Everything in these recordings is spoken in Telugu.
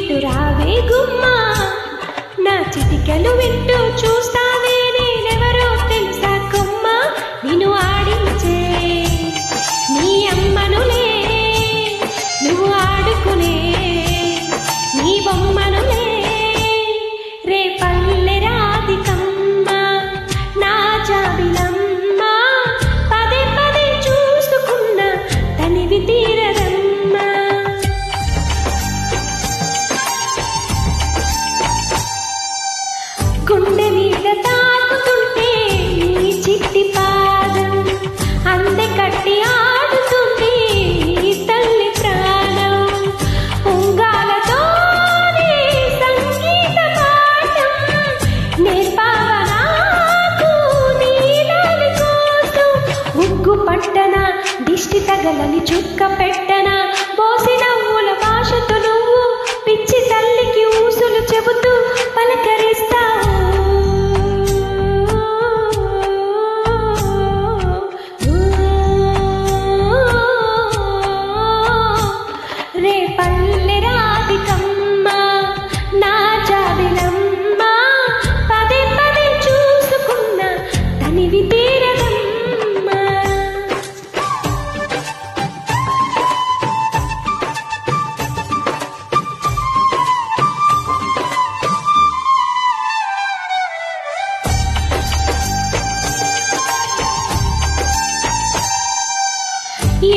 ఇటు రావే గుమ్మా, నా చిటికలు వింటూ చూస్తావే నేనెవరో తెలుసా కొమ్మా. నిన్ను ఆడించే నీ అమ్మనులే, నువ్వు ఆడుకునే నీ బొమ్మనులే. రే పల్లె రాధికమ్మ నా జాబిలమ్మ, పదే పదే చూసుకున్న తనివి తీరదమ్మ. గుండె మీద తాకుతుంటే నీ చిట్టి పాదం, అందె కట్టి ఆడుతుంది తల్లి ప్రాణం. ఉంగాలతోనే సంగీత పాఠం నేర్పావా నాకు నీలాలి కోసం. ఉగ్గు పట్టన దిష్టి తగలని చుక్క పెట్టన, బోసి నవ్వుల భాషతో నువ్వు పిచ్చి తల్లికి ఊసులు చెబుతూ పలకరిస్తావు. రే పల్లె రాధికమ్మ నా జాబిలమ్మ, పదే పదే చూసుకున్న తనివి తీరదమ్మ.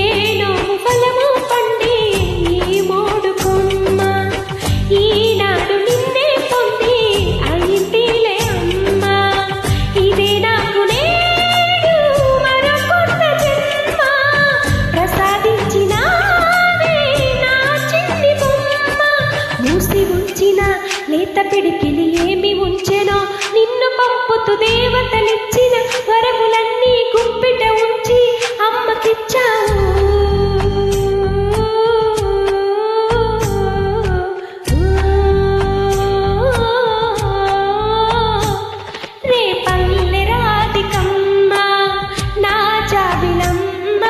ఏనో ఫలము పండి ఈ మోడు కొమ్మ, ఈనాడు నిన్నే పొంది అయిందిలే అమ్మ. ఇదే నాకు నేడు మరో కొత్త జన్మ, ప్రసాదించినావే నా చిన్ని బొమ్మ. మూసి ఉంచిన లేత పిడికిలి ఏమి ఉంచెనో, నిన్ను పంపుతూ దేవతలిచ్చిన వరములన్నీ గుప్పిట ఉంచి అమ్మకిచ్చావు. రే పల్లె రాధికమ్మ నా జాబిలమ్మ,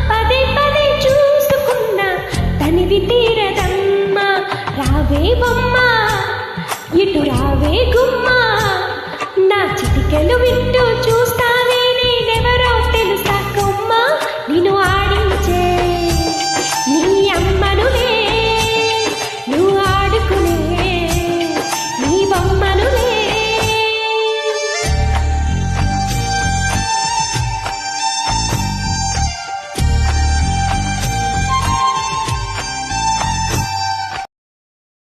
పదే పదే చూసుకున్న తనివి తీరదమ్మ. రావే బొమ్మ, ఇటు రావే గుమ్మ, నా చిటికెలు వింటూ